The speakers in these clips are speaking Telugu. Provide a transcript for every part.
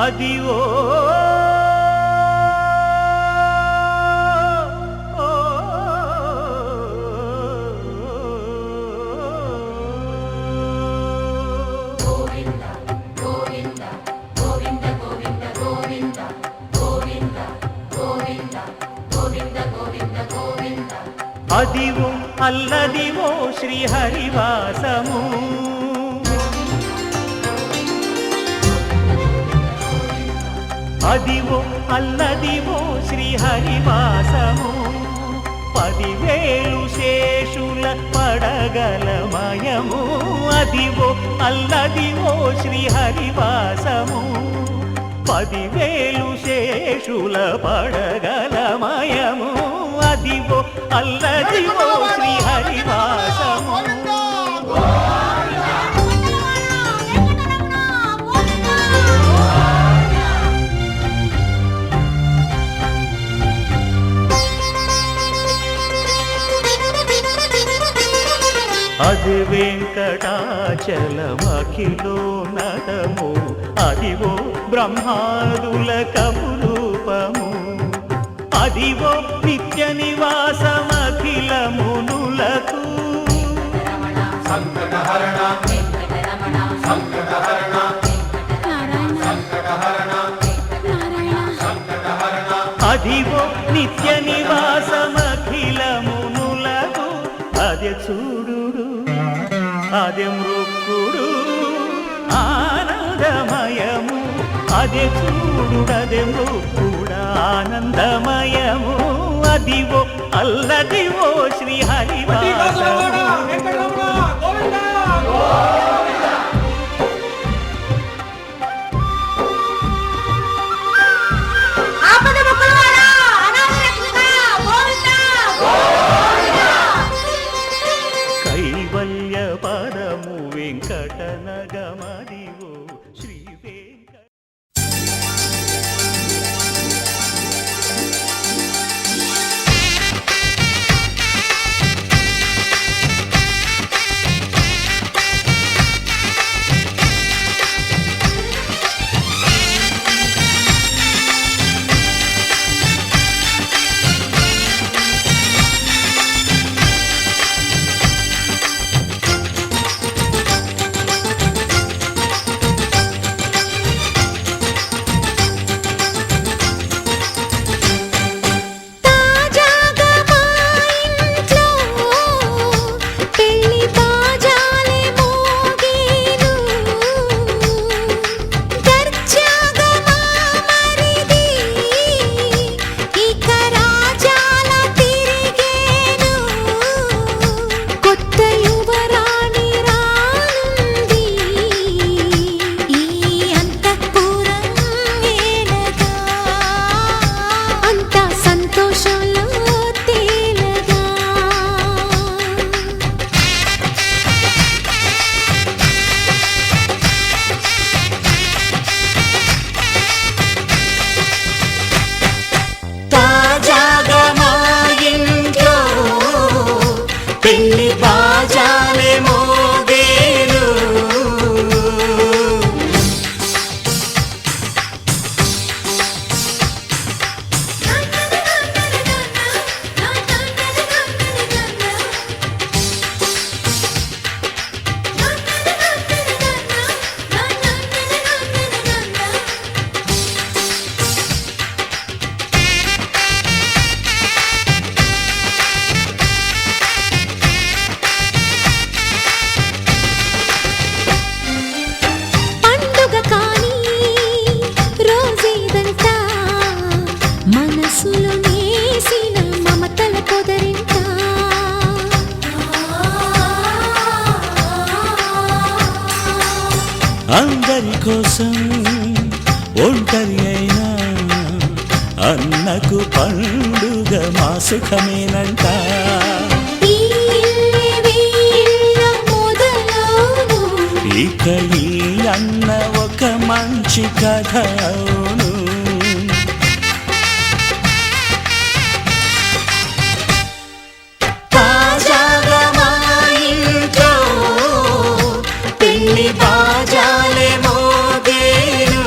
అదివో అదివో అల్లదివో శ్రీహరివాసము అదివో అల్లదివో శ్రీహరివాసము 10,000 శేషుల పడగలమయము అదివో అల్లదివో శ్రీహరివాసము 10,000 శేషుల పడగలమయము అదివో అల్లదివో శ్రీహరివాసము అది వెంకటాచలమఖిలో నటము అదివో బ్రహ్మాదుల కపురూపము అదివో నిత్య నివాసమఖిల మునులకు సంకటహరణ సంకటహరణ సంకటహరణ అదివో నిత్య నివాసమఖిల మునులకు అదే చూడు అదే మృక్కుడు ఆనందమయము అదే చూడు అదే మృక్కుడు ఆనందమయము అదివో అల్లదివో శ్రీహరివాసము పదము వెంకటనగమదివో శ్రీ అందరి కోసం ఒంటరి అయినా అన్నకు పండుగ మా సుఖమేనంట ఇక ఈ అన్న ఒక మంచి కథ అవును బాజాలే మోగేను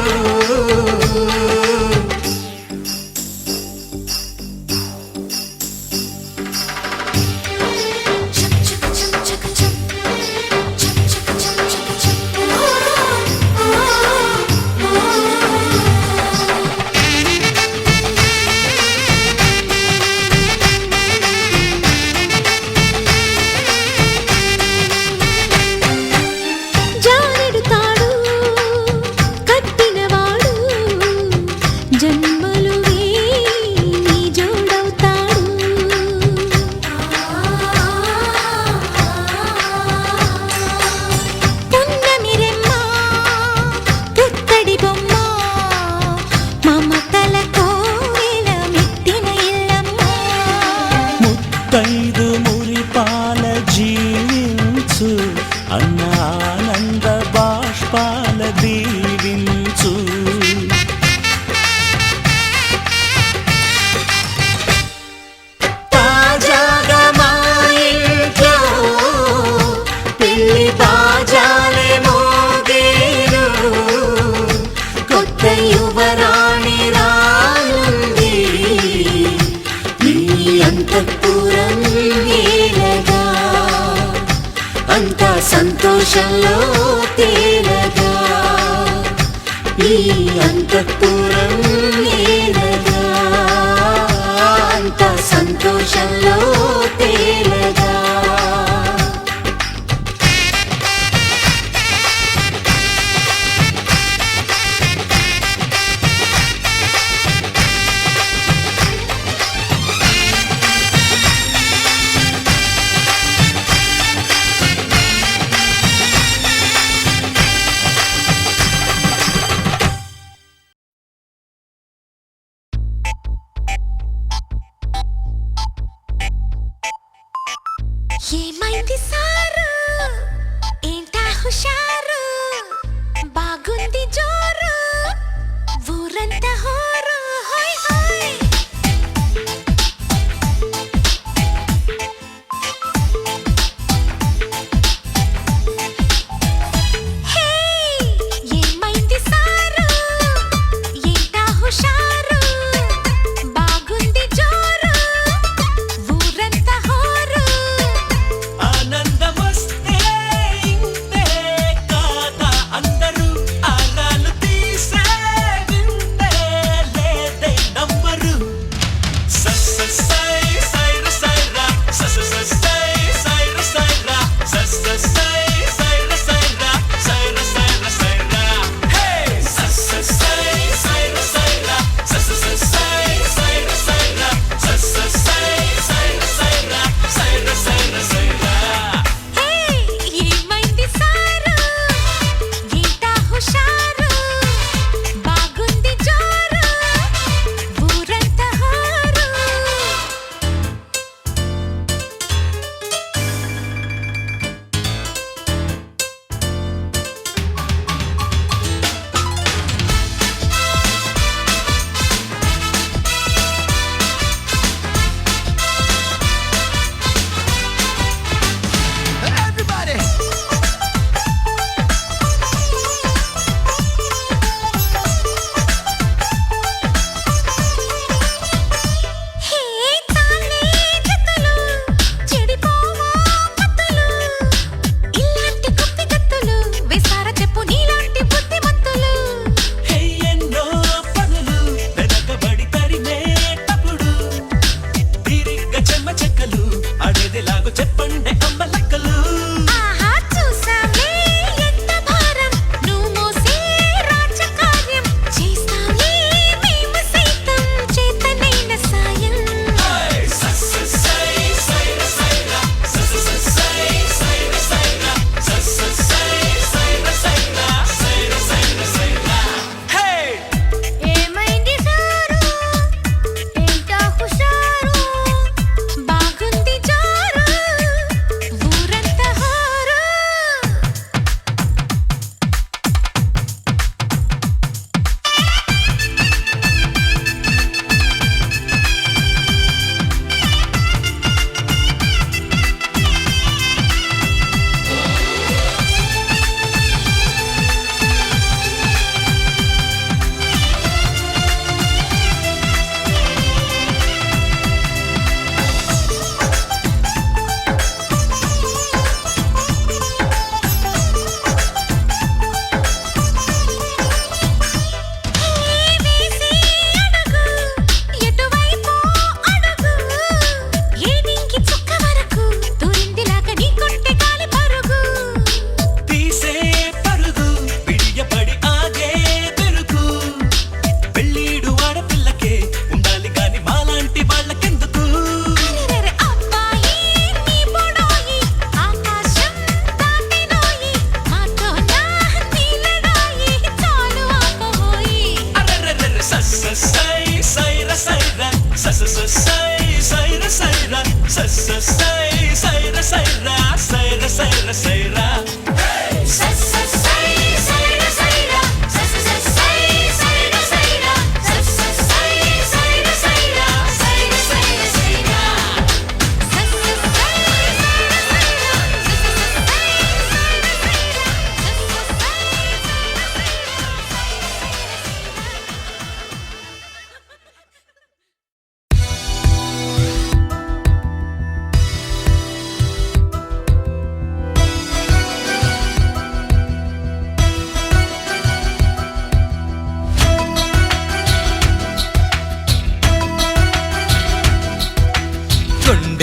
అంతఃపురం ఏలగా అంతా సంతోషంలో తేలగా ఈ అంతఃపురం ఏలగా అంతా సంతోషంలో తేలగా ఏమైంది సారు ఏంటా హుషారు బాగుంది జోరు ఊరంతా హోరు హోయ్ హోయ్ హే ఏమైంది సారు ఏంటా హుషారు బాగుంది జోరు ఊరంతా హోరు ఆనందమొస్తే ఇంతే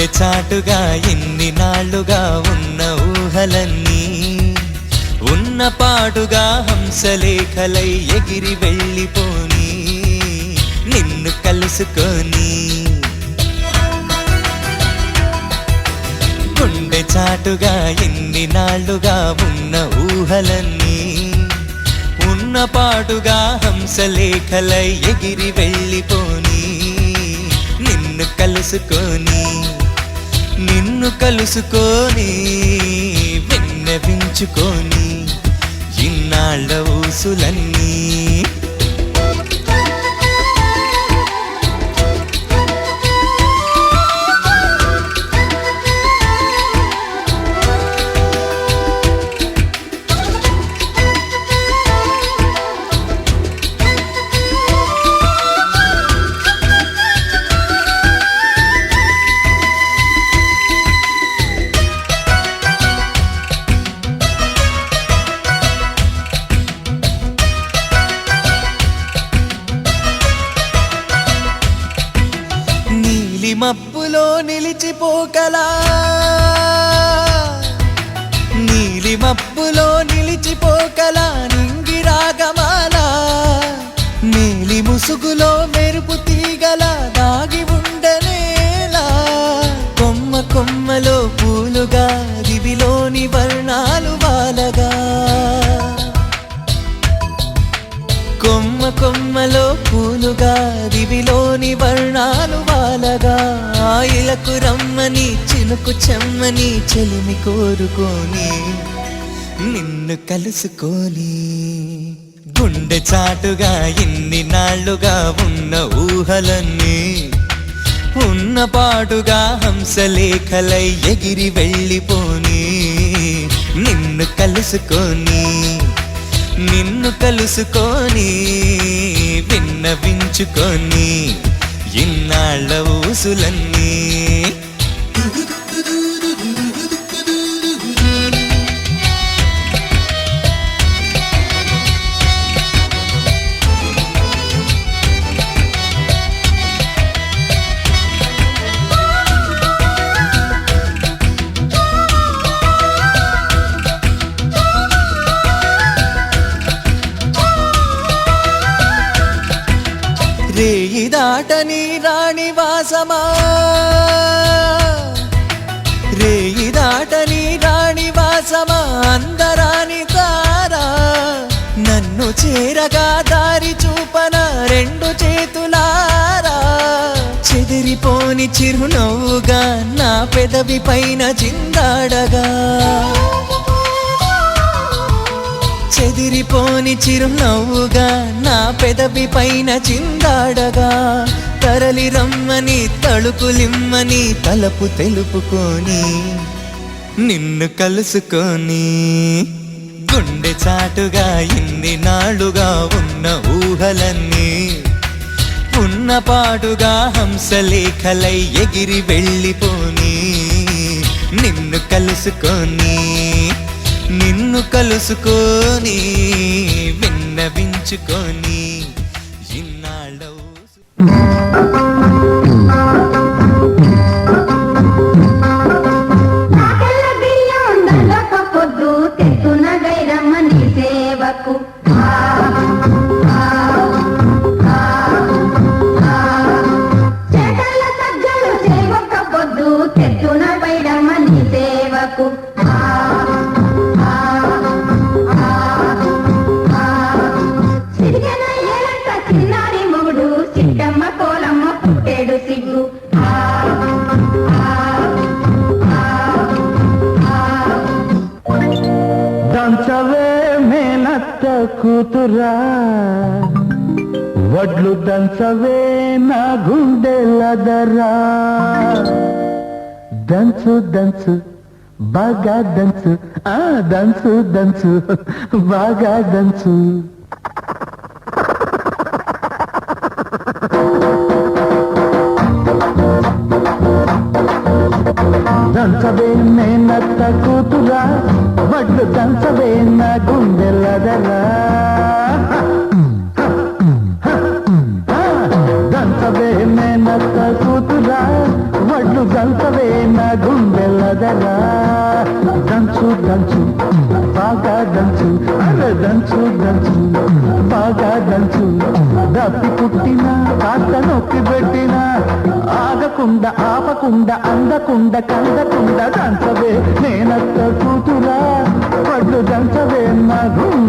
గుండె చాటుగా ఎన్ని నాళ్ళుగా ఉన్న ఊహలన్నీ ఉన్న పాటుగా హంసలేఖలై ఎగిరి వెళ్ళిపోని నిన్ను కలుసుకొని గుండె చాటుగా ఎన్ని నాళ్ళుగా ఉన్న ఊహలన్నీ ఉన్న పాటుగా హంసలేఖలై ఎగిరి వెళ్ళిపోని నిన్ను కలుసుకొని విన్నవించుకొని ఇన్నాళ్ళ ఊసులన్నీ మప్పులో నిలిచిపోకలా నీలి మప్పులో నిలిచిపోకలా నింగి రాగమాలా నీలి ముసుగులో మెరుపు తీగల దాగి ఉండనేలా కొమ్మ కొమ్మలో పూలుగా దివిలోని వర్ణాలు వాలగా కొమ్మ కొమ్మలో పూలుగా దివిలోని వర్ణాలు వాలగా ఇలకు రమ్మని చినుకు చెమ్మని చెలిమి కోరుకొని నిన్ను కలుసుకొని గుండె చాటుగా ఇన్ని నాళ్ళుగా ఉన్న ఊహలన్నీ ఉన్న పాటుగా హంసలేఖలై ఎగిరి వెళ్ళిపోని నిన్ను కలుసుకొని విన్నవించుకొని ఇన్నాళ్ళ ఊసులన్నీ రేయి దాటని రాణివాసమా రేయి దాటని రాణివాసమా అందరాని తారా నన్ను చేరగా దారి చూపన రెండు చేతులారా చెదిరిపోని చిరునవ్వుగా నా పెదవి పైన చిందాడగా చెదిరిపోని చిరునవ్వుగా నా పెదవి పైన చిందాడగా తరలి రమ్మని తళుకులిమ్మని తలపు తెలుపుకొని నిన్ను కలుసుకొని గుండె చాటుగా ఇన్ని నాళ్ళుగా ఉన్న ఊహలన్నీ ఉన్న పాటుగా హంసలేఖలై ఎగిరి వెళ్ళిపోని నిన్ను కలుసుకొని విన్నవించుకొని ఇన్నాళ్ళ పొద్దు తెస్తున్న గైరమ్మని సేవకు చెటల సజ్జలు సేవక పొద్దు తెస్తున్న గైరమ్మని సేవకు చిన్నారి మొగుడు సిట్టమ్మ కోలమ్మ పుట్టేడు సిగ్గు దంచవే మేనత్త కూతురా వడ్లు దంచవే నా గుండెలదరా దంచు దంచు బాగా దంచు దంచు దంచు బాగా దంచు దంచవే మేనత్త కూతురా వడ్లు దంచవే నా గుండెలదరా దంచవే మేనత్త కూతురా వడ్లు దంచవే దంచు బాగా దంచు అరే దంచు దంచు బాగా దంచు దప్పి పుట్టినా కాస్త నొక్కి పెట్టినా ఆగకుండా ఆపకుండా అందకుండా కందకుండా దంచవే నేనత్త కూతురా పడ్లు దంచవే నా గుండె